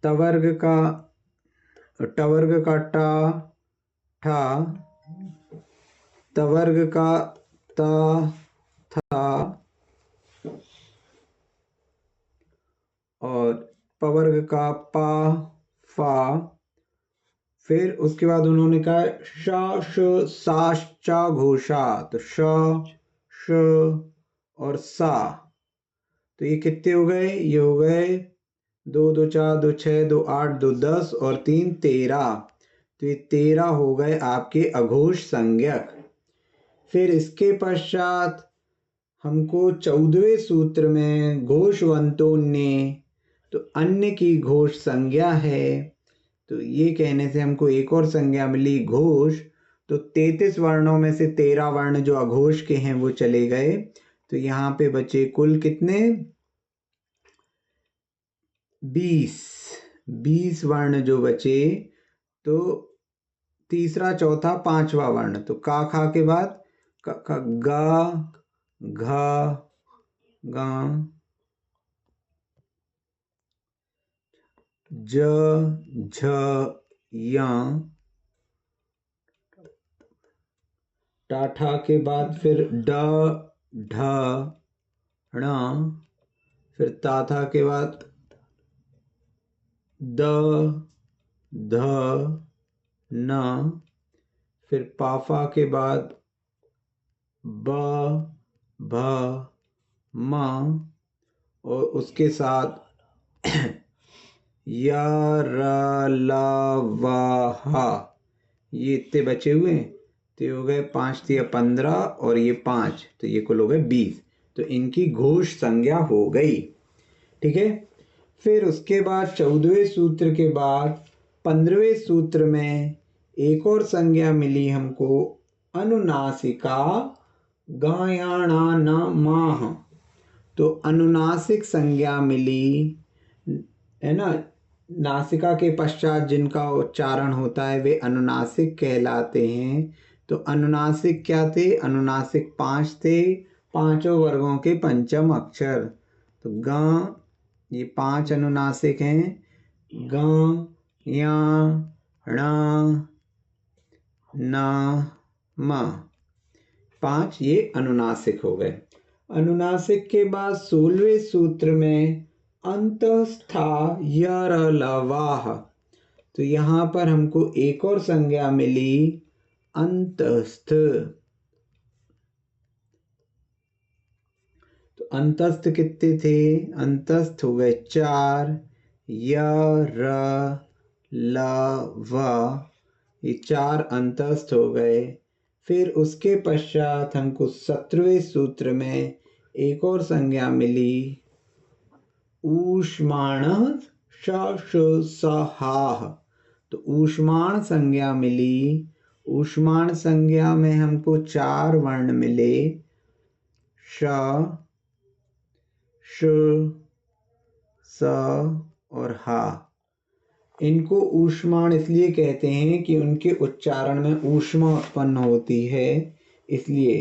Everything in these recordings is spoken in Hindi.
टवर्ग का टा, ठा, तवर्ग का ता, था, और पवर्ग का पा, फा। फिर उसके बाद उन्होंने कहा श, श, सा, चा घोषा, तो श, श और सा। तो ये कितने हो गए? ये हो गए 2 2 4 2 6 2 8 2 10 और 3 13। तो ये 13 हो गए आपके अघोष संज्ञक। फिर इसके पश्चात हमको 14वें सूत्र में घोषवंतोन्य, तो अन्य की घोष संज्ञा है। तो ये कहने से हमको एक और संज्ञा मिली घोष। तो 33 वर्णों में से 13 वर्ण जो अघोष के हैं वो चले गए। तो यहाँ पे बचे कुल कितने? 20 वर्ण जो बचे। तो तीसरा, चौथा, पांचवा वर्ण, तो का खा के बाद गा, घा, गा, ज, झ, या, टाठा के बाद फिर ड, ढ, ण, फिर ताथा के बाद द, ध, न, फिर पाफा के बाद ब, भ, म, और उसके साथ या, र, ल, व, ह। ये इतने बचे हुए। तो ये हो गए 5 या 15 और ये 5, तो ये कुल हो गए 20। तो इनकी घोष संज्ञा हो गई। ठीक है। फिर उसके बाद 14वें सूत्र के बाद 15वें सूत्र में एक और संज्ञा मिली हमको, अनुनासिका, गायाणा न माह। तो अनुनासिक संज्ञा मिली, है ना। नासिका के पश्चात जिनका उच्चारण होता है वे अनुनासिक कहलाते हैं। तो अनुनासिक क्या थे? अनुनासिक 5 थे, पांचों वर्गों के पंचम अक्षर। तो ग, ये 5 अनुनासिक हैं। ग, या, ण, न, म, 5 ये अनुनासिक हो गए। अनुनासिक के बाद 16वें सूत्र में अंतस्था, यरलवाह। तो यहाँ पर हमको एक और संज्ञा मिली, अंतस्थ। तो अंतस्थ कितने थे? अंतस्थ हो गए 4, य, र, ल, व। ये 4 अंतस्थ हो गए। फिर उसके पश्चात हमको 17वें सूत्र में एक और संज्ञा मिली, ऊष्माण, श, श, स, हा। तो ऊष्माण संज्ञा मिली। ऊष्माण संज्ञा में हमको 4 वर्ण मिले, श, श, स और हा। इनको ऊष्माण इसलिए कहते हैं कि उनके उच्चारण में ऊष्मा उत्पन्न होती है, इसलिए,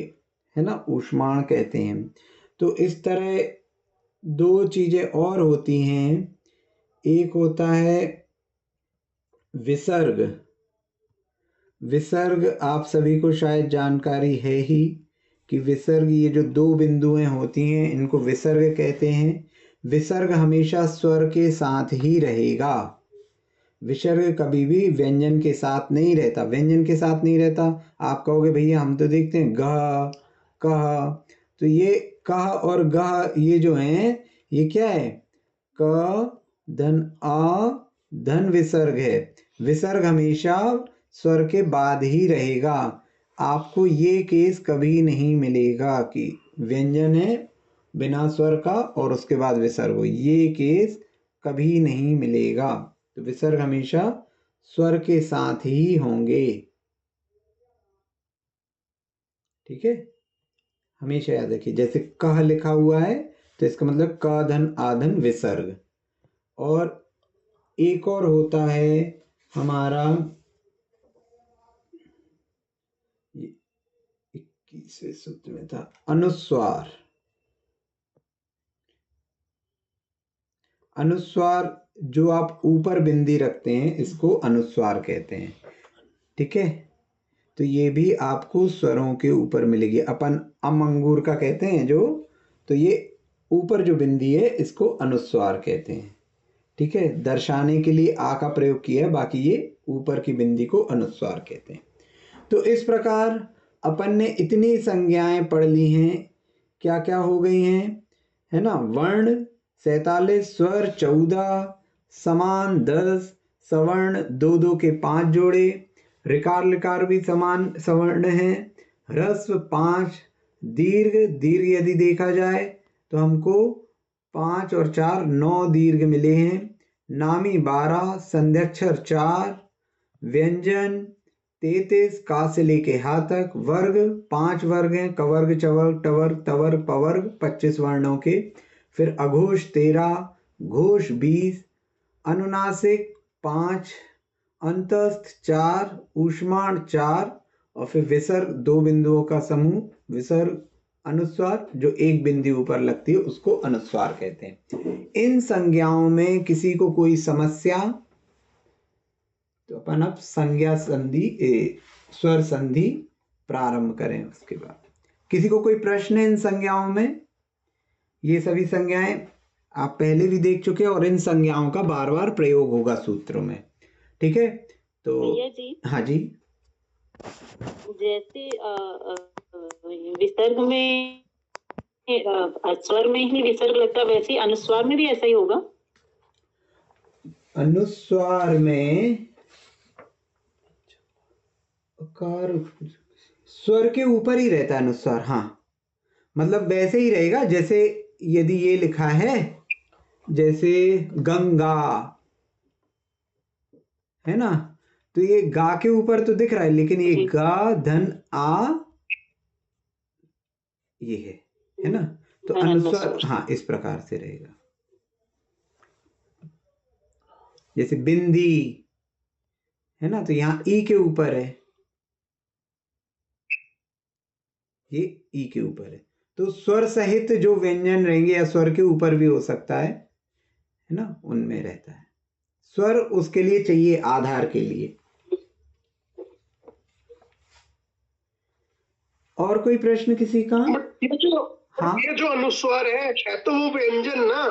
है ना, ऊष्माण कहते हैं। तो इस तरह 2 चीजें और होती हैं। एक होता है विसर्ग। विसर्ग आप सभी को शायद जानकारी है ही कि विसर्ग, ये जो 2 बिंदुएं होती हैं इनको विसर्ग कहते हैं। विसर्ग हमेशा स्वर के साथ ही रहेगा। विसर्ग कभी भी व्यंजन के साथ नहीं रहता। व्यंजन के साथ नहीं रहता। आप कहोगे भैया हम तो देखते हैं ग, कह, तो ये कह और गह ये जो हैं ये क्या है? क, धन आ, धन विसर्ग है। विसर्ग हमेशा स्वर के बाद ही रहेगा। आपको ये केस कभी नहीं मिलेगा कि व्यंजन है बिना स्वर का और उसके बाद विसर्ग हो, ये केस कभी नहीं मिलेगा। तो विसर्ग हमेशा स्वर के साथ ही होंगे। ठीक है, हमेशा याद रखिए। जैसे कह लिखा हुआ है तो इसका मतलब क, धन, आधन, विसर्ग। और एक और होता है हमारा 21वें सूत्र में था, अनुस्वार। अनुस्वार जो आप ऊपर बिंदी रखते हैं इसको अनुस्वार कहते हैं। ठीक है, तो ये भी आपको स्वरों के ऊपर मिलेगी। अपन अम अंगूर का कहते हैं जो, तो ये ऊपर जो बिंदी है इसको अनुस्वार कहते हैं। ठीक है, दर्शाने के लिए आ का प्रयोग किया है, बाकी ये ऊपर की बिंदी को अनुस्वार कहते हैं। तो इस प्रकार अपन ने इतनी संज्ञाएं पढ़ ली हैं। क्या क्या हो गई हैं, है ना? वर्ण 47, स्वर 14, समान 10, सवर्ण 2-2 के 5 जोड़े, ऋकार लिकार भी समान सवर्ण हैं, ह्रस्व 5, दीर्घ दीर्घ यदि देखा जाए तो हमको 5 और 4 9 दीर्घ मिले हैं, नामी 12, संध्यक्षर 4, व्यंजन 33 का से लेके हा तक, वर्ग 5 वर्ग हैं, कवर्ग चवर्ग टवर्ग तवर्ग पवर्ग 25 वर्णों के, फिर अघोष 13, घोष 20, अनुनासिक 5, अंतस्थ 4, ऊष्माण 4 और फिर विसर्ग 2 बिंदुओं का समूह, विसर्ग अनुस्वार जो एक बिंदु ऊपर लगती है उसको अनुस्वार कहते हैं। इन संज्ञाओं में किसी को कोई समस्या, तो अपन अब संज्ञा संधि स्वर संधि प्रारंभ करें। उसके बाद किसी को कोई प्रश्न है इन संज्ञाओं में? ये सभी संज्ञाएं आप पहले भी देख चुके हैं और इन संज्ञाओं का बार बार प्रयोग होगा सूत्रों में। ठीक है, तो भैया जी, हाँ जी, जैसे विसर्ग में स्वर में ही विसर्ग लगता, वैसे ही अनुस्वार में भी ऐसा ही होगा? अनुस्वार में स्वर के ऊपर ही रहता है अनुस्वार। हाँ, मतलब वैसे ही रहेगा जैसे यदि ये लिखा है जैसे गंगा, है ना, तो ये गा के ऊपर तो दिख रहा है, लेकिन ये गा धन आ ये है ना, तो अनुस्वार हाँ इस प्रकार से रहेगा। जैसे बिंदी है ना, तो यहाँ ई के ऊपर है, ये ई के ऊपर है, तो स्वर सहित जो व्यंजन रहेंगे या स्वर के ऊपर भी हो सकता है ना, उनमें रहता है। स्वर उसके लिए चाहिए आधार के लिए। और कोई प्रश्न किसी का? ये जो अनुस्वार है तो वो व्यंजन ना,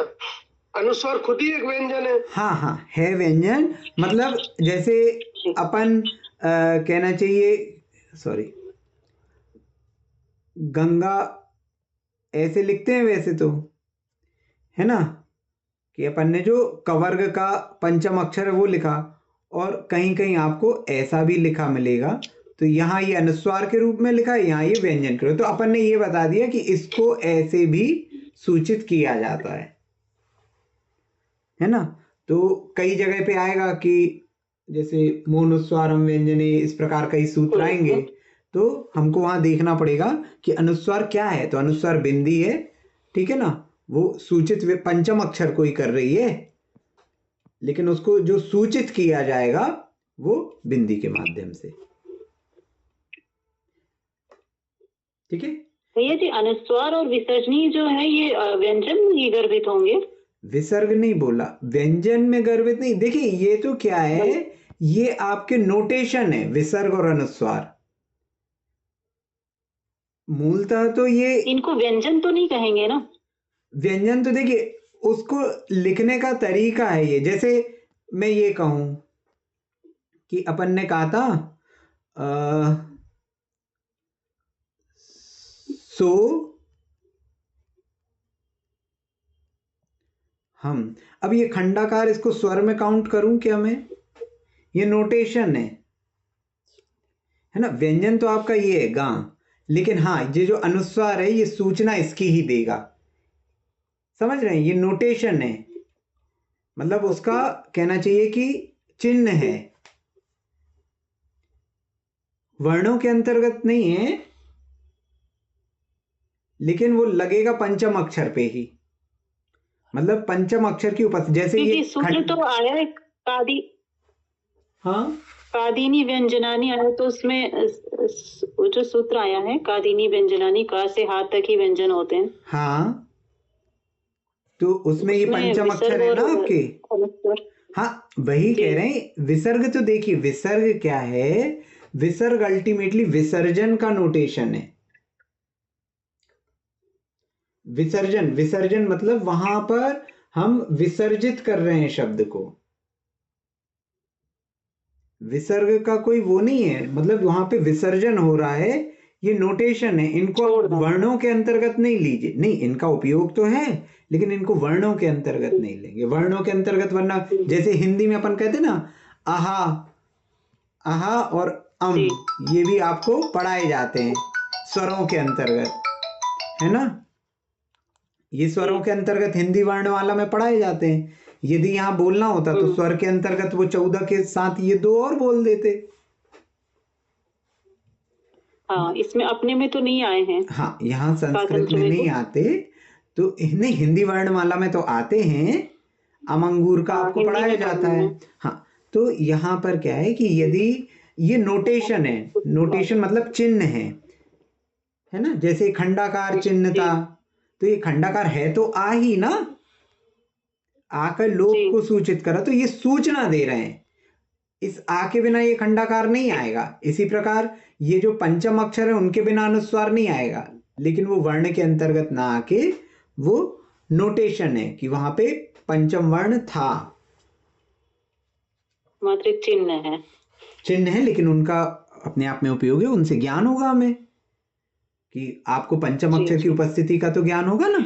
अनुस्वार खुद ही एक व्यंजन है। हाँ हाँ है व्यंजन, मतलब जैसे अपन कहना चाहिए, सॉरी, गंगा ऐसे लिखते हैं वैसे तो, है ना, कि अपन ने जो कवर्ग का पंचम अक्षर है वो लिखा, और कहीं कहीं आपको ऐसा भी लिखा मिलेगा, तो यहाँ ये अनुस्वार के रूप में लिखा है, यहाँ ये व्यंजन के रूप, तो अपन ने ये बता दिया कि इसको ऐसे भी सूचित किया जाता है ना। तो कई जगह पे आएगा कि जैसे मोनुस्वारम व्यंजने, इस प्रकार कई सूत्र आएंगे, तो हमको वहां देखना पड़ेगा कि अनुस्वार क्या है। तो अनुस्वार बिंदी है, ठीक है ना, वो सूचित पंचम अक्षर को ही कर रही है, लेकिन उसको जो सूचित किया जाएगा वो बिंदी के माध्यम से। ठीक है भैया जी, अनुस्वार और विसर्जनी जो है ये व्यंजन में गर्भित होंगे? विसर्ग नहीं बोला, व्यंजन में गर्भित नहीं। देखिए ये तो क्या है, ये आपके नोटेशन है, विसर्ग और अनुस्वार। मूलतः तो ये इनको व्यंजन तो नहीं कहेंगे ना? व्यंजन तो देखिए उसको लिखने का तरीका है। ये जैसे मैं ये कहूं कि अपन ने कहा था सो हम, अब ये खंडाकार, इसको स्वर में काउंट करूं क्या मैं? ये नोटेशन है ना। व्यंजन तो आपका ये है गा, लेकिन हाँ ये जो अनुस्वार है ये सूचना इसकी ही देगा, समझ रहे हैं? ये नोटेशन है, मतलब उसका कहना चाहिए कि चिन्ह है, वर्णों के अंतर्गत नहीं है, लेकिन वो लगेगा पंचम अक्षर पे ही, मतलब पंचम अक्षर की उपस्थिति। जैसे ये सूत्र तो आया है कादी, हाँ कादिनी व्यंजनानी आया, तो उसमें वो जो सूत्र आया है कादिनी व्यंजनानी, का से हाथ तक ही व्यंजन होते हैं। हाँ, तो उसमें ये उसमें पंचम अक्षर विसर्ग है ना और आपके। अनुस्वर। हाँ वही जी। कह रहे हैं। विसर्ग तो देखिए, विसर्ग क्या है, विसर्ग अल्टीमेटली विसर्जन का नोटेशन है। विसर्जन, विसर्जन मतलब वहां पर हम विसर्जित कर रहे हैं शब्द को। विसर्ग का कोई वो नहीं है, मतलब वहां पे विसर्जन हो रहा है, ये नोटेशन है। इनको छोड़ आप दो। वर्णों के अंतर्गत नहीं लीजिए, नहीं इनका उपयोग तो है लेकिन इनको वर्णों के अंतर्गत नहीं लेंगे। वर्णों के अंतर्गत, वरना जैसे हिंदी में अपन कहते ना आहा, आहा और जी। ये भी आपको पढ़ाए जाते हैं स्वरों के अंतर्गत, है ना। ये स्वरों जी। के अंतर्गत हिंदी वर्णमाला में पढ़ाए जाते हैं। यदि यहाँ बोलना होता तो स्वर के अंतर्गत वो 14 के साथ ये 2 और बोल देते। हाँ, इसमें अपने में तो नहीं आए हैं। हाँ, यहाँ संस्कृत स्वातंत्र में में नहीं तो। आते, तो नहीं हिंदी वर्णमाला में तो आते हैं। अमंगूर का हाँ, आपको हिंदी पढ़ाया में जाता पढ़ने है। में। हाँ, तो यहाँ पर क्या है कि यदि ये नोटेशन है, नोटेशन मतलब चिन्ह है ना। जैसे खंडाकार चिन्ह जी। था, तो ये खंडाकार है तो आ ही ना, आकर लोक जी। को सूचित करा, तो ये सूचना दे रहे हैं। इस आ के बिना ये खंडाकार नहीं आएगा। इसी प्रकार ये जो पंचम अक्षर है उनके बिना अनुस्वार नहीं आएगा, लेकिन वो वर्ण के अंतर्गत ना आके वो नोटेशन है कि वहां पे पंचम वर्ण था। मात्र एक चिन्ह है। चिन्ह है लेकिन उनका अपने आप में उपयोग है, उनसे ज्ञान होगा हमें कि आपको पंचम जी। अक्षर की जी। उपस्थिति का तो ज्ञान होगा ना।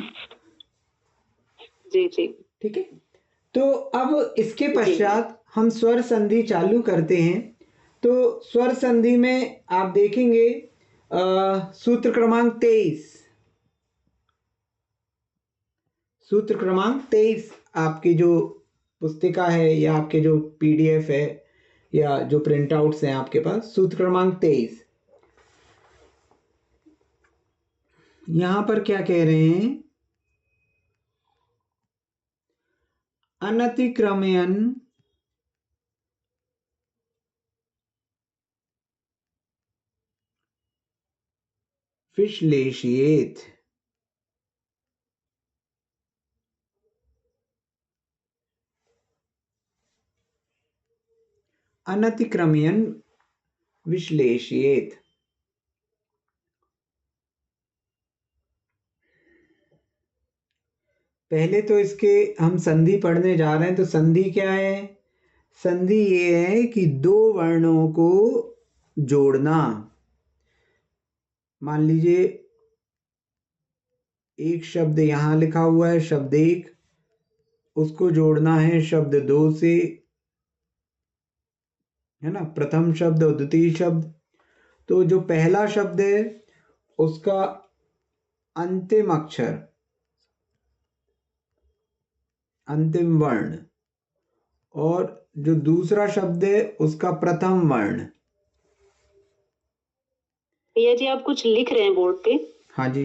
जी। जी। ठीक है, तो अब इसके जी। पश्चात हम स्वर संधि चालू करते हैं। तो स्वर संधि में आप देखेंगे सूत्र क्रमांक 23, सूत्र क्रमांक 23 आपकी जो पुस्तिका है या आपके जो पीडीएफ है या जो प्रिंट आउट्स हैं आपके पास, सूत्र क्रमांक 23 यहां पर क्या कह रहे हैं, अनतिक्रमयन विश्लेषयेत। अनतिक्रमयन विश्लेषयेत। पहले तो इसके हम संधि पढ़ने जा रहे हैं। तो संधि क्या है, संधि ये है कि दो वर्णों को जोड़ना। मान लीजिए एक शब्द यहां लिखा हुआ है, शब्द एक, उसको जोड़ना है शब्द दो से, है ना, प्रथम शब्द और द्वितीय शब्द। तो जो पहला शब्द है उसका अंतिम अक्षर, अंतिम वर्ण, और जो दूसरा शब्द है उसका प्रथम वर्ण। भैया जी, आप कुछ लिख रहे हैं बोर्ड पे? हाँ जी,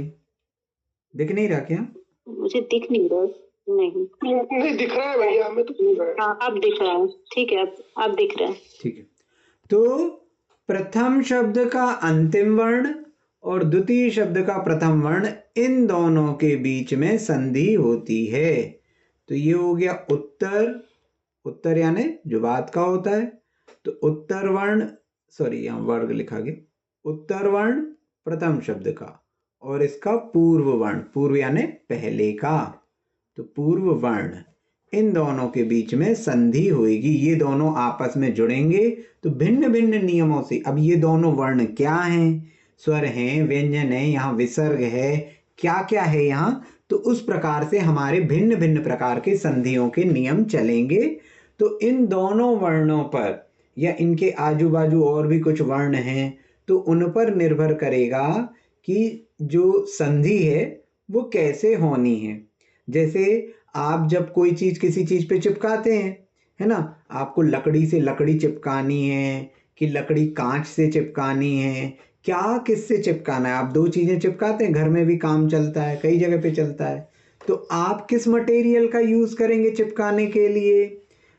दिख नहीं रहा क्या? मुझे दिख नहीं रहा। नहीं नहीं दिख रहा है भैया, हमें तो दिख रहा है। हाँ, आप दिख रहा है। ठीक है, आप दिख रहे हैं। ठीक है, तो प्रथम शब्द का अंतिम वर्ण और द्वितीय शब्द का प्रथम वर्ण, इन दोनों के बीच में संधि होती है। तो ये हो गया उत्तर, उत्तर यानी जो बात का होता है। तो उत्तर वर्ण, सॉरी यहाँ वर्ग लिखा गया, उत्तर वर्ण प्रथम शब्द का और इसका पूर्व वर्ण, पूर्व यानी पहले का, तो पूर्व वर्ण, इन दोनों के बीच में संधि होगी। ये दोनों आपस में जुड़ेंगे तो भिन्न भिन्न नियमों से। अब ये दोनों वर्ण क्या हैं, स्वर हैं, व्यंजन है, यहाँ विसर्ग है, क्या क्या है यहाँ, तो उस प्रकार से हमारे भिन्न भिन्न प्रकार के संधियों के नियम चलेंगे। तो इन दोनों वर्णों पर या इनके आजू बाजू और भी कुछ वर्ण हैं, तो उन पर निर्भर करेगा कि जो संधि है वो कैसे होनी है। जैसे आप जब कोई चीज किसी चीज पे चिपकाते हैं, है ना, आपको लकड़ी से लकड़ी चिपकानी है कि लकड़ी कांच से चिपकानी है, क्या किससे चिपकाना है, आप दो चीजें चिपकाते हैं, घर में भी काम चलता है, कई जगह पे चलता है। तो आप किस मटेरियल का यूज करेंगे चिपकाने के लिए?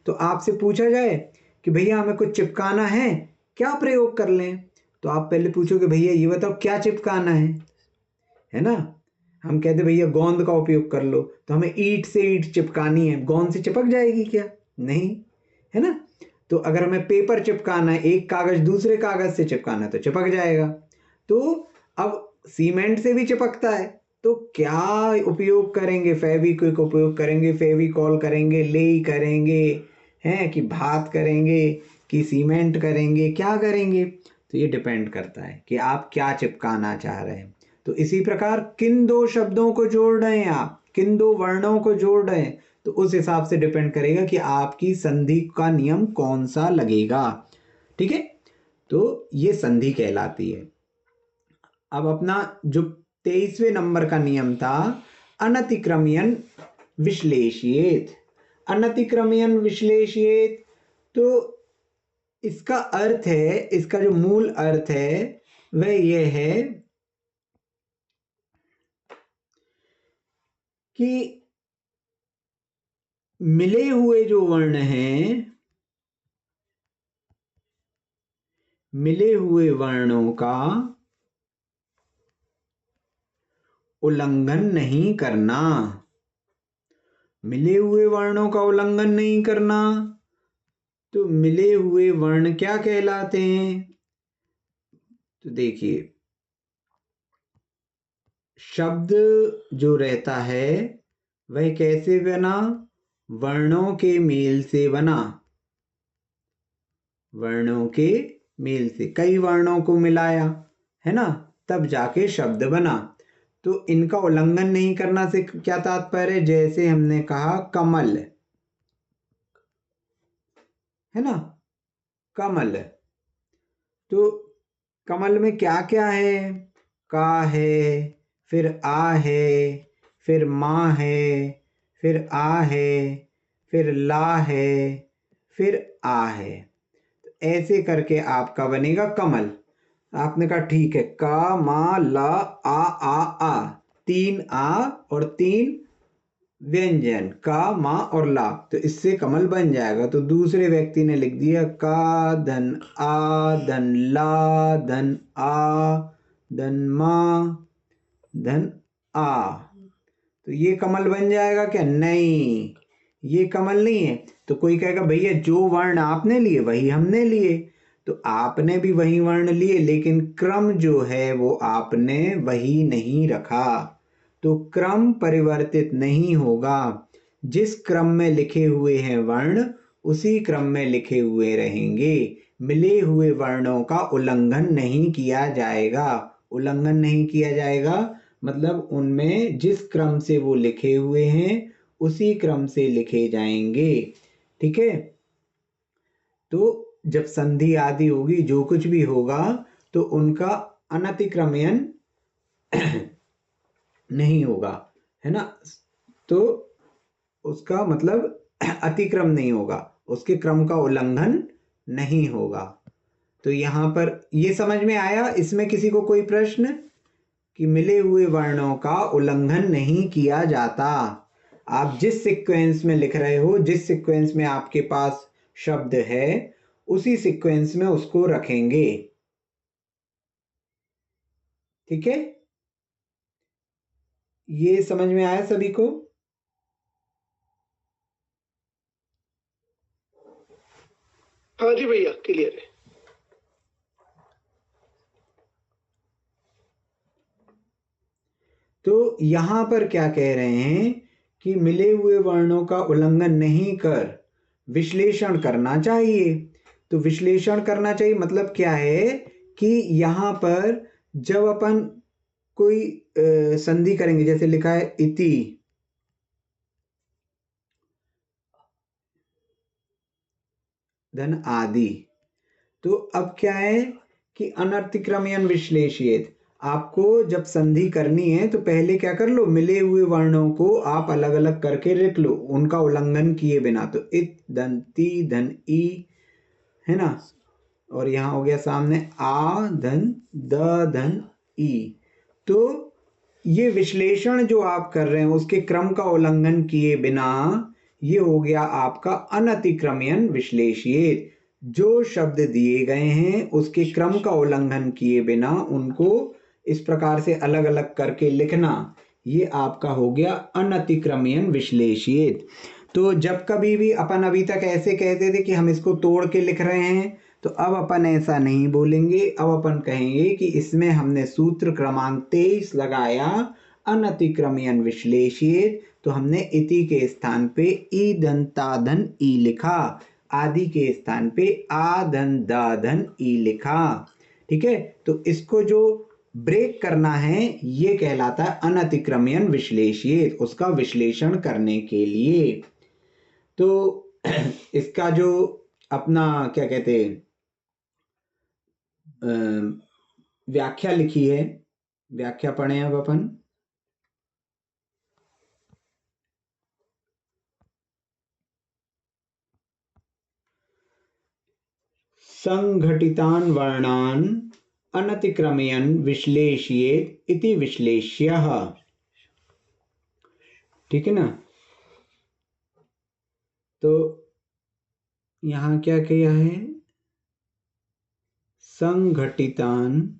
तो आपसे पूछा जाए कि भैया हमें कुछ चिपकाना है, क्या प्रयोग कर लें, तो आप पहले पूछोगे भैया ये बताओ क्या चिपकाना है ना। हम कहते भैया गोंद का उपयोग कर लो, तो हमें ईंट से ईंट चिपकानी है, गोंद से चिपक जाएगी क्या? नहीं, है ना। तो अगर हमें पेपर चिपकाना है, एक कागज दूसरे कागज से चिपकाना है तो चिपक जाएगा। तो अब सीमेंट से भी चिपकता है, तो क्या उपयोग करेंगे? फेविक्विक उपयोग करेंगे, फेविकॉल करेंगे, लेई करेंगे, हैं कि भात करेंगे कि सीमेंट करेंगे, क्या करेंगे? तो ये डिपेंड करता है कि आप क्या चिपकाना चाह रहे हैं। तो इसी प्रकार किन दो शब्दों को जोड़ रहे हैं आप, किन दो वर्णों को जोड़ रहे हैं, तो उस हिसाब से डिपेंड करेगा कि आपकी संधि का नियम कौन सा लगेगा। ठीक है, तो ये संधि कहलाती है। अब अपना जो 23वें नंबर का नियम था, अनतिक्रमयन विश्लेषित। अनतिक्रमयन विश्लेषित, तो इसका अर्थ है, इसका जो मूल अर्थ है वह यह है कि मिले हुए जो वर्ण हैं, मिले हुए वर्णों का उल्लंघन नहीं करना। मिले हुए वर्णों का उल्लंघन नहीं करना, तो मिले हुए वर्ण क्या कहलाते हैं? तो देखिए, शब्द जो रहता है वह कैसे बना? वर्णों के मेल से बना। वर्णों के मेल से, कई वर्णों को मिलाया, है ना, तब जाके शब्द बना। तो इनका उल्लंघन नहीं करना से क्या तात्पर्य है? जैसे हमने कहा कमल, है ना, कमल, तो कमल में क्या क्या है? का है, फिर आ है, फिर माँ है, फिर आ है, फिर ला है, फिर आ है। तो ऐसे करके आपका बनेगा कमल। आपने कहा ठीक है, का, मा, ला, आ, 3 आ और 3 व्यंजन, का, मा और ला, तो इससे कमल बन जाएगा। तो दूसरे व्यक्ति ने लिख दिया का धन आ धन ला धन आ धन मा धन आ, तो ये कमल बन जाएगा क्या? नहीं, ये कमल नहीं है। तो कोई कहेगा भैया जो वर्ण आपने लिए वही हमने लिए, तो आपने भी वही वर्ण लिए, लेकिन क्रम जो है वो आपने वही नहीं रखा, तो क्रम परिवर्तित नहीं होगा। जिस क्रम में लिखे हुए हैं वर्ण उसी क्रम में लिखे हुए रहेंगे। मिले हुए वर्णों का उल्लंघन नहीं किया जाएगा। उल्लंघन नहीं किया जाएगा मतलब उनमें जिस क्रम से वो लिखे हुए हैं उसी क्रम से लिखे जाएंगे। ठीक है, तो जब संधि आदि होगी, जो कुछ भी होगा, तो उनका अनतिक्रमण नहीं होगा, है ना। तो उसका मतलब अतिक्रम नहीं होगा, उसके क्रम का उल्लंघन नहीं होगा। तो यहाँ पर ये समझ में आया? इसमें किसी को कोई प्रश्न? कि मिले हुए वर्णों का उल्लंघन नहीं किया जाता। आप जिस सीक्वेंस में लिख रहे हो, जिस सीक्वेंस में आपके पास शब्द है, उसी सीक्वेंस में उसको रखेंगे। ठीक है, ये समझ में आया सभी को? हाँ जी भैया, क्लियर है। तो यहां पर क्या कह रहे हैं कि मिले हुए वर्णों का उल्लंघन नहीं कर विश्लेषण करना चाहिए। तो विश्लेषण करना चाहिए मतलब क्या है कि यहां पर जब अपन कोई संधि करेंगे, जैसे लिखा है इति, धन आदि, तो अब क्या है कि अनतिक्रमण विश्लेषित, आपको जब संधि करनी है तो पहले क्या कर लो, मिले हुए वर्णों को आप अलग अलग करके लिख लो, उनका उल्लंघन किए बिना। तो इत धन ती धन ई, है ना, और यहाँ हो गया सामने आ धन द धन ई। तो ये विश्लेषण जो आप कर रहे हैं उसके क्रम का उल्लंघन किए बिना, ये हो गया आपका अनतिक्रमण विश्लेषित। जो शब्द दिए गए हैं उसके क्रम का उल्लंघन किए बिना उनको इस प्रकार से अलग अलग करके लिखना, ये आपका हो गया अनतिक्रमयन विश्लेषित। तो जब कभी भी अपन अभी तक ऐसे कहते थे कि हम इसको तोड़ के लिख रहे हैं, तो अब अपन ऐसा नहीं बोलेंगे। अब अपन कहेंगे कि इसमें हमने सूत्र क्रमांक 23 लगाया, अनतिक्रमयन विश्लेषित, तो हमने इति के स्थान पे ई दंताधन ई लिखा, आदि के स्थान पे आधन दाधन ई लिखा। ठीक है, तो इसको जो ब्रेक करना है ये कहलाता है अनतिक्रमयन विश्लेषित, उसका विश्लेषण करने के लिए। तो इसका जो अपना क्या कहते व्याख्या लिखी है, व्याख्या पढ़े अब अपन। संघटितान वर्णान अनतिक्रमयन विश्लेषयेत इति विश्लेष्यः। ठीक है ना। तो यहां क्या किया है, संघटितान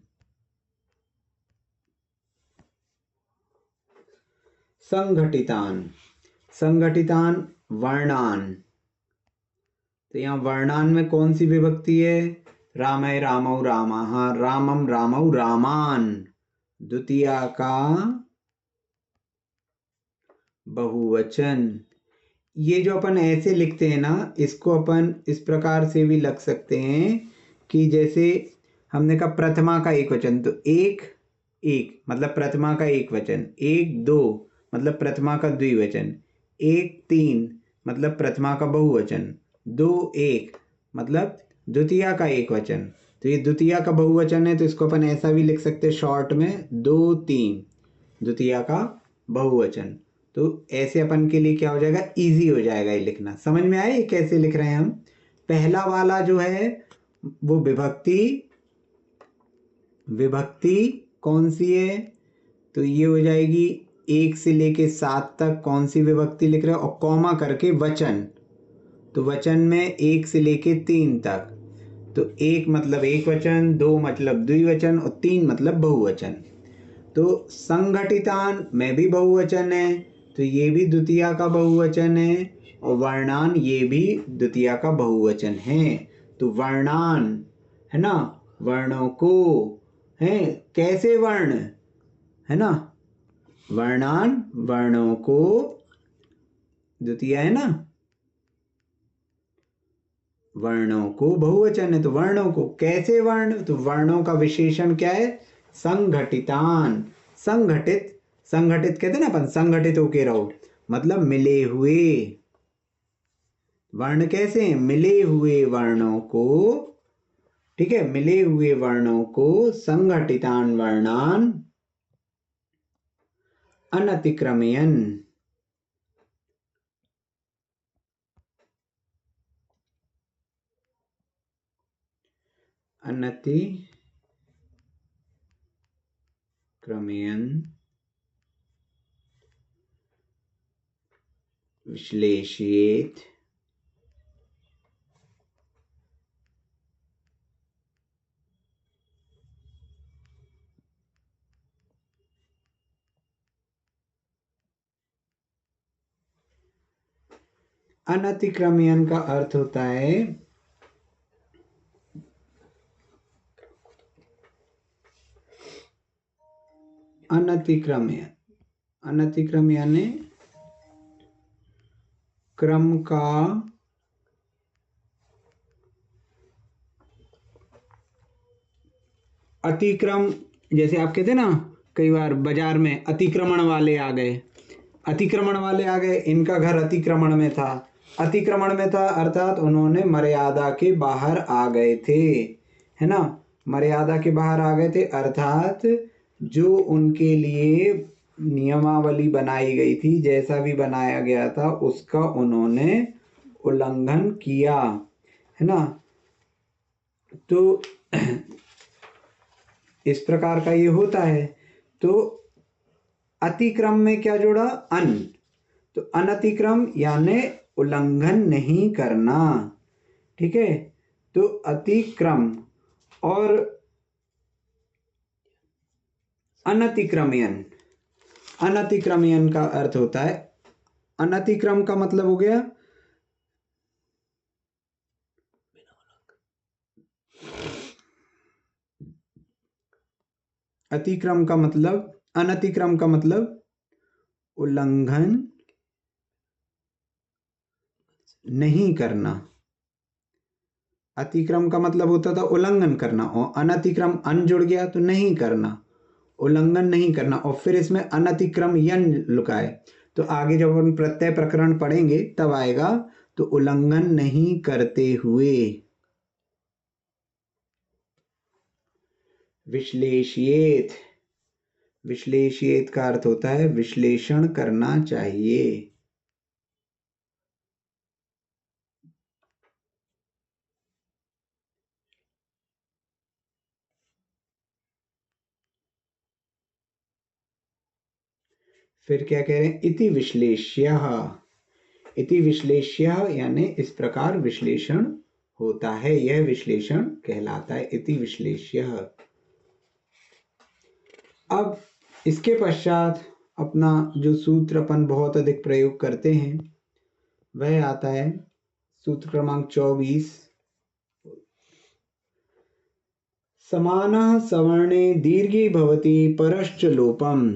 संघटितान वर्णान। तो यहाँ वर्णान में कौन सी विभक्ति है, रामय रामौ रामाः, रामम रामौ रामान, द्वितीया का बहुवचन। ये जो अपन ऐसे लिखते हैं ना, इसको अपन इस प्रकार से भी लग सकते हैं कि जैसे हमने कहा प्रथमा का एक वचन, तो एक एक मतलब प्रथमा का एक वचन, एक दो मतलब प्रथमा का द्विवचन, एक तीन मतलब प्रथमा का बहुवचन, दो एक मतलब द्वितीया का एक वचन। तो ये द्वितीया का बहुवचन है, तो इसको अपन ऐसा भी लिख सकते हैं शॉर्ट में, दो तीन द्वितीया का बहुवचन। तो ऐसे अपन के लिए क्या हो जाएगा, इजी हो जाएगा ये लिखना। समझ में आए ये कैसे लिख रहे हैं हम। पहला वाला जो है वो विभक्ति कौन सी है, तो ये हो जाएगी 1 से लेके 7 तक कौन सी विभक्ति लिख रहे हो, और कॉमा करके वचन। तो वचन में 1 से लेके 3 तक, तो 1 मतलब एक वचन, 2 मतलब द्विवचन और 3 मतलब बहुवचन। तो संघटितान में भी बहुवचन है, तो ये भी द्वितीया का बहुवचन है, और वर्णान ये भी द्वितीया का बहुवचन है। तो वर्णान है ना, वर्णों को है, कैसे वर्ण है ना, वर्णान वर्णों को, द्वितीया है ना, वर्णों को बहुवचन है, तो वर्णों को कैसे वर्ण, तो वर्णों का विशेषण क्या है, संघटितान। संघटित कहते हैं ना अपन, संगठित होके रहो, मतलब मिले हुए। वर्ण कैसे हैं, मिले हुए वर्णों को। ठीक है, मिले हुए वर्णों को संघटितान वर्णान अनतिक्रमयन विश्लेषित अनतिक्रमयन का अर्थ होता है अनतिक्रम यानी क्रम का अतिक्रम। जैसे आप कहते ना कई बार बाजार में अतिक्रमण वाले आ गए, इनका घर अतिक्रमण में था, अर्थात उन्होंने मर्यादा के बाहर आ गए थे, है ना, मर्यादा के बाहर आ गए थे, अर्थात जो उनके लिए नियमावली बनाई गई थी, जैसा भी बनाया गया था उसका उन्होंने उल्लंघन किया, है ना। तो इस प्रकार का ये होता है। तो अतिक्रम में क्या जोड़ा, अन, तो अनतिक्रम यानी उल्लंघन नहीं करना। ठीक है, तो अतिक्रम और अनतिक्रमयन, अनतिक्रमयन का अर्थ होता है, अनतिक्रम का मतलब हो गया अतिक्रम का मतलब, अनतिक्रम का मतलब उल्लंघन नहीं करना। अतिक्रम का मतलब होता था उल्लंघन करना, और अनतिक्रम अन जुड़ गया तो नहीं करना, उल्लंघन नहीं करना, और फिर इसमें अनतिक्रम यन लुका है। तो आगे जब हम प्रत्यय प्रकरण पढ़ेंगे तब आएगा, तो उल्लंघन नहीं करते हुए। विश्लेषित, विश्लेषित का अर्थ होता है विश्लेषण करना चाहिए। फिर क्या कह रहे हैं, इति विश्लेष्यः, इति विश्लेष्यः यानी इस प्रकार विश्लेषण होता है, यह विश्लेषण कहलाता है, इति विश्लेष्यः। अब इसके पश्चात अपना जो सूत्र अपन बहुत अधिक प्रयोग करते हैं वह आता है सूत्र क्रमांक 24। समानः सवर्णे दीर्घी भवति परश्च लोपम।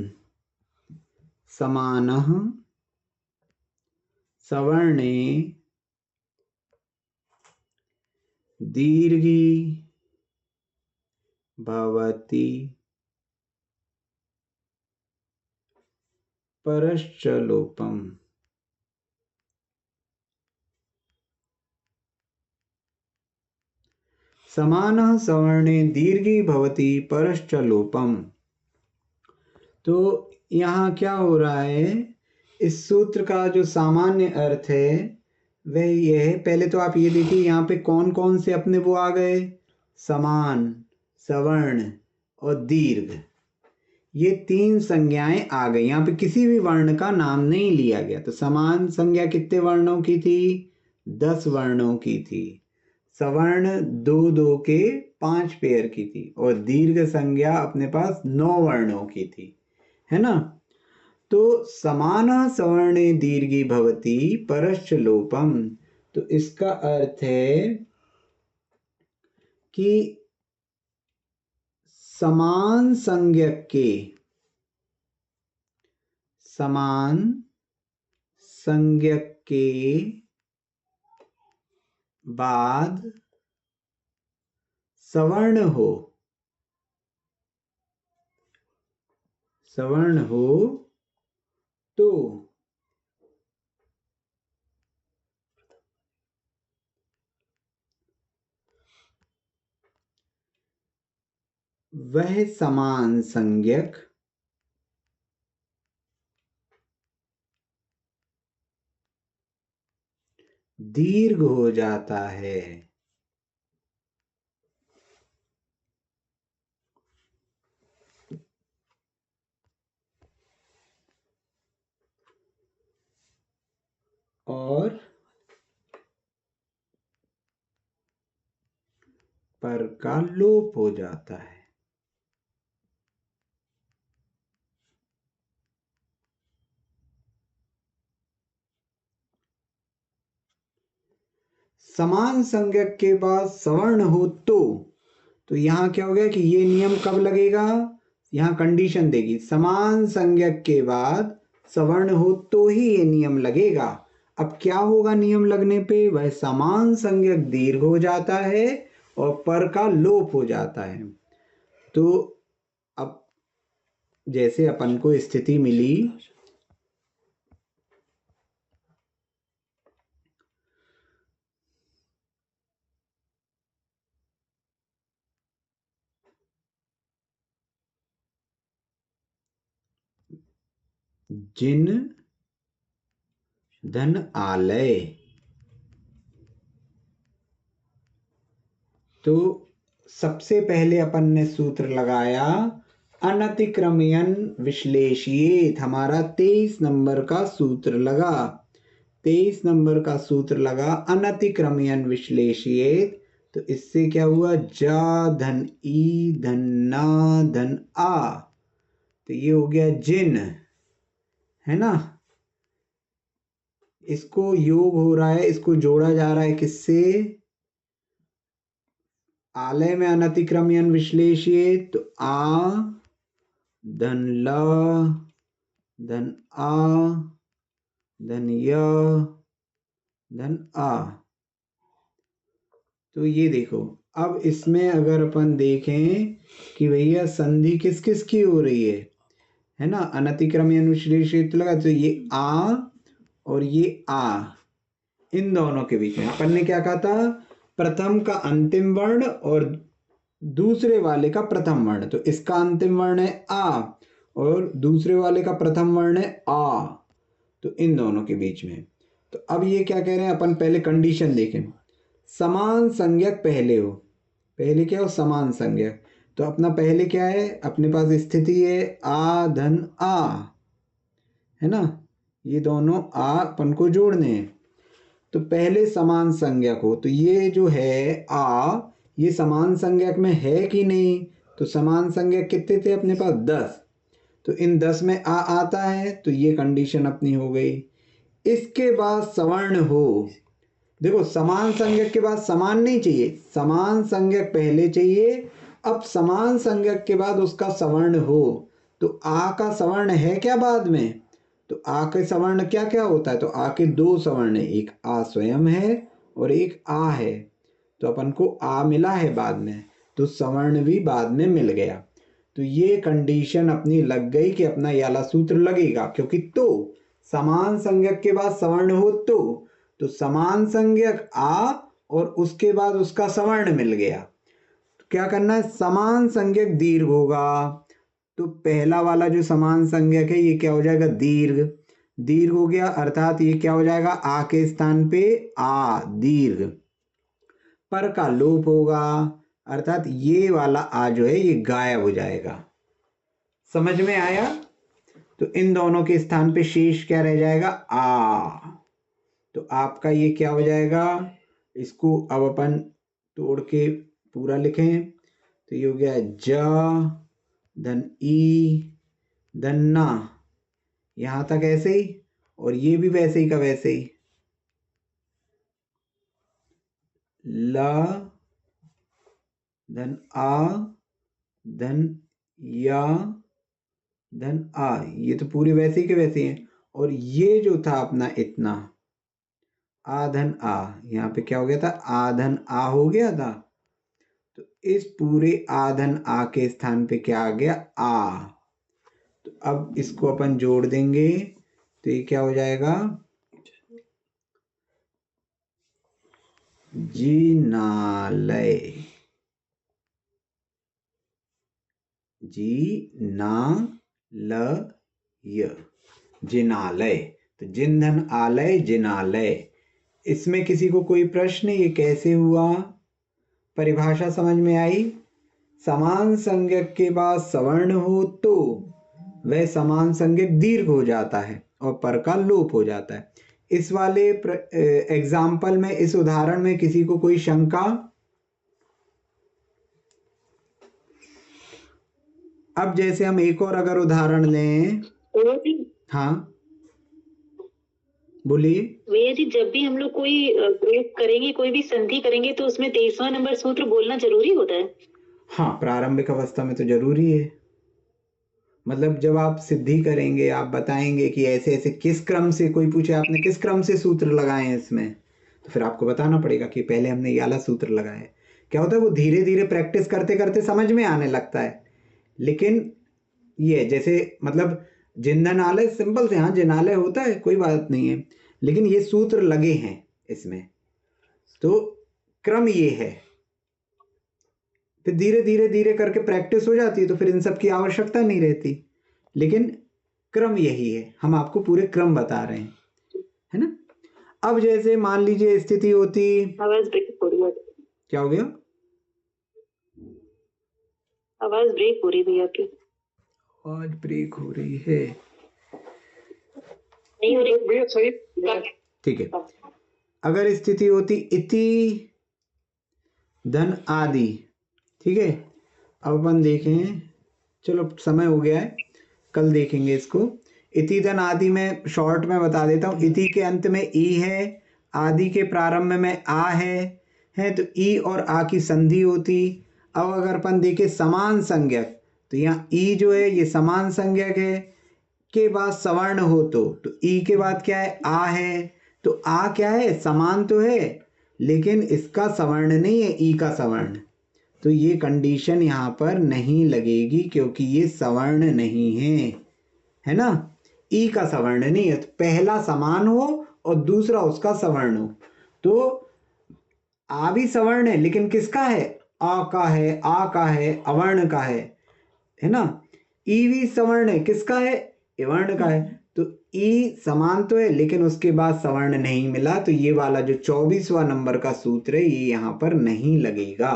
समानः सवर्णे दीर्घी भवति परश्च लोपम। समानः सवर्णे दीर्घी भवति परश्च लोपम। तो यहाँ क्या हो रहा है, इस सूत्र का जो सामान्य अर्थ है वह ये है, पहले तो आप ये देखिए यहाँ पे कौन कौन से अपने वो आ गए, समान, सवर्ण और दीर्घ, ये तीन संज्ञाएं आ गई। यहाँ पे किसी भी वर्ण का नाम नहीं लिया गया। तो समान संज्ञा कितने वर्णों की थी, 10 वर्णों की थी। सवर्ण 2 के 5 पेयर की थी, और दीर्घ संज्ञा अपने पास 9 वर्णों की थी, है ना। तो समाना सवर्णे दीर्घी भवति परश्च लोपम, तो इसका अर्थ है कि समान संज्ञक के, समान संज्ञक के बाद सवर्ण हो, सवर्ण हो तो वह समान संज्ञक दीर्घ हो जाता है। और पर का लोप हो जाता है। समान संज्ञक के बाद सवर्ण हो तो यहां क्या हो गया कि ये नियम कब लगेगा, यहां कंडीशन देगी, समान संज्ञक के बाद सवर्ण हो तो ही ये नियम लगेगा। अब क्या होगा नियम लगने पे, वह समान संज्ञक दीर्घ हो जाता है और पर का लोप हो जाता है। तो अब जैसे अपन को स्थिति मिली, जिन धन आलय, तो सबसे पहले अपन ने सूत्र लगाया अनतिक्रमयन विश्लेषित, हमारा 23 नंबर का सूत्र लगा, 23 नंबर का सूत्र लगा अनतिक्रमयन विश्लेषित। तो इससे क्या हुआ, जा धन ई धन ना धन आ, तो ये हो गया जिन, है ना। इसको योग हो रहा है, इसको जोड़ा जा रहा है किससे, आलय में अनतिक्रम्यन विश्लेषिए, तो आ धन ल धन आ धन य धन आ। तो ये देखो, अब इसमें अगर अपन देखें कि भैया संधि किस किस की हो रही है ना, अनतिक्रम्यन विश्लेषित लगा, तो ये आ और ये आ, इन दोनों के बीच में अपन ने क्या कहा था, प्रथम का अंतिम वर्ण और दूसरे वाले का प्रथम वर्ण, तो इसका अंतिम वर्ण है आ और दूसरे वाले का प्रथम वर्ण है आ, तो इन दोनों के बीच में। तो अब ये क्या कह रहे हैं अपन, पहले कंडीशन देखें, समान संज्ञक पहले हो, पहले क्या हो, समान संज्ञक। तो अपना पहले क्या है, अपने पास स्थिति है आ धन आ, है ना, ये दोनों आ अपन को जोड़ने हैं। तो पहले समान संज्ञक हो, तो ये जो है आ, ये समान संज्ञक में है कि नहीं, तो समान संज्ञक कितने थे अपने पास, 10, तो इन 10 में आ आता है, तो ये कंडीशन अपनी हो गई। इसके बाद सवर्ण हो, देखो समान संज्ञक के बाद समान नहीं चाहिए, समान संज्ञक पहले चाहिए, अब समान संज्ञक के बाद उसका सवर्ण हो, तो आ का सवर्ण है क्या बाद में, तो आ के सवर्ण क्या क्या होता है, तो आ के 2 सवर्ण है, एक आ स्वयं है और एक आ है, तो अपन को आ मिला है बाद में, तो सवर्ण भी बाद में मिल गया। तो ये कंडीशन अपनी लग गई कि अपना ये वाला सूत्र लगेगा, क्योंकि तो समान संज्ञक के बाद सवर्ण हो, तो समान संज्ञक आ और उसके बाद उसका सवर्ण मिल गया, तो क्या करना है, समान संज्ञक दीर्घ होगा, तो पहला वाला जो समान संज्ञक है ये क्या हो जाएगा, दीर्घ, दीर्घ हो गया, अर्थात ये क्या हो जाएगा, आ के स्थान पे आ दीर्घ, पर का लोप होगा, अर्थात ये वाला आ जो है ये गायब हो जाएगा। समझ में आया। तो इन दोनों के स्थान पे शेष क्या रह जाएगा, आ, तो आपका ये क्या हो जाएगा, इसको अब अपन तोड़ के पूरा लिखें, तो ये हो गया ज धन ई धन ना, यहां तक ऐसे ही, और ये भी वैसे ही का वैसे ही, ल धन आ धन या धन आ, ये तो पूरे वैसे ही के वैसे ही हैं, और ये जो था अपना इतना आ धन आ, यहाँ पे क्या हो गया था, आ धन आ हो गया था, तो इस पूरे आ धन आ के स्थान पे क्या आ गया, आ, तो अब इसको अपन जोड़ देंगे, तो ये क्या हो जाएगा, जिनालय, जिनालय, तो जिन धन आलय जिनालय। इसमें किसी को कोई प्रश्न, ये कैसे हुआ, परिभाषा समझ में आई, समान संज्ञक के बाद सवर्ण हो तो वह समान संज्ञक दीर्घ हो जाता है और पर का लोप हो जाता है। इस वाले एग्जाम्पल में, इस उदाहरण में किसी को कोई शंका, अब जैसे हम एक और अगर उदाहरण लें, हाँ बोलिए। भैया जी, जब भी हम लोग कोई प्रयोग करेंगे, कोई भी संधि करेंगे, तो उसमें 23वां नंबर सूत्र बोलना जरूरी होता है। हाँ, प्रारंभिक अवस्था में तो जरूरी है, मतलब जब आप सिद्धि करेंगे, आप बताएंगे कि ऐसे ऐसे किस क्रम से, कोई पूछे आपने किस क्रम से सूत्र लगाए हैं इसमें, तो फिर आपको बताना पड़ेगा कि पहले हमने ये वाला सूत्र लगाया है। क्या होता है, वो धीरे धीरे प्रैक्टिस करते करते समझ में आने लगता है, लेकिन ये जैसे मतलब जिंदनालय सिंपल से, हाँ जिनालय होता है कोई बात नहीं है, लेकिन ये सूत्र लगे हैं इसमें, तो क्रम ये है, फिर धीरे धीरे धीरे करके प्रैक्टिस हो जाती है, तो फिर इन सब की आवश्यकता नहीं रहती, लेकिन क्रम यही है, हम आपको पूरे क्रम बता रहे हैं, है ना। अब जैसे मान लीजिए स्थिति होती, आवाज ब्रेक हो रही है, क्या हो गया, आवाज ब्रेक हो रही है भैया की, आवाज ब्रेक हो रही है, नहीं हो रही भैया सही, ठीक है। अगर स्थिति होती इति धन आदि, ठीक है, अब अपन देखें, चलो समय हो गया है, कल देखेंगे इसको। इति धन आदि में शॉर्ट में बता देता हूँ। इति के अंत में ई है, आदि के प्रारंभ में आ है तो ई और आ की संधि होती। अब अगर अपन देखें समान संज्ञक, तो यहाँ ई जो है ये समान संज्ञक है, के बाद सवर्ण हो तो ई के बाद क्या है, आ है। तो आ क्या है, समान तो है लेकिन इसका सवर्ण नहीं है, ई का सवर्ण। तो ये कंडीशन यहाँ पर नहीं लगेगी क्योंकि ये सवर्ण नहीं है ना, ई का सवर्ण नहीं है। तो पहला समान हो और दूसरा उसका सवर्ण हो। तो आ भी सवर्ण है लेकिन किसका है, आ का है, आ का है, अवर्ण का है ना। ई भी सवर्ण है, किसका है, वर्ण का है। तो ई समान तो है लेकिन उसके बाद सवर्ण नहीं मिला, तो ये वाला जो 24वां नंबर का सूत्र है ये यहाँ पर नहीं लगेगा।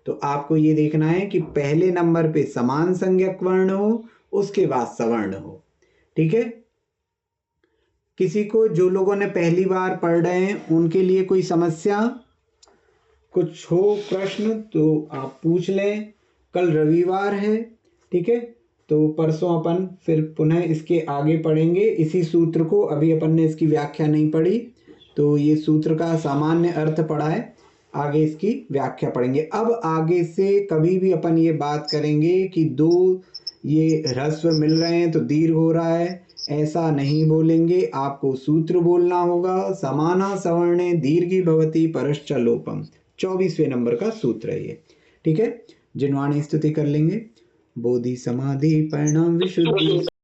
तो आपको ये देखना है कि पहले नंबर पे समान संज्ञक वर्ण हो, उसके बाद सवर्ण हो। ठीक है, किसी को, जो लोगों ने पहली बार पढ़ रहे हैं उनके लिए कोई समस्या कुछ हो, प्रश्न तो आप पूछ लें। कल रविवार है, ठीक है, तो परसों अपन फिर पुनः इसके आगे पढ़ेंगे इसी सूत्र को। अभी अपन ने इसकी व्याख्या नहीं पढ़ी, तो ये सूत्र का सामान्य अर्थ पढ़ा है, आगे इसकी व्याख्या पढ़ेंगे। अब आगे से कभी भी अपन ये बात करेंगे कि दो ये ह्रस्व मिल रहे हैं तो दीर्घ हो रहा है, ऐसा नहीं बोलेंगे। आपको सूत्र बोलना होगा, समाना सवर्णे दीर्घी भवति परश्च लोपम। 24वें नंबर का सूत्र है ये। ठीक है, जिनवाणी स्तुति कर लेंगे। बोधि समाधि परिणाम विशुद्धि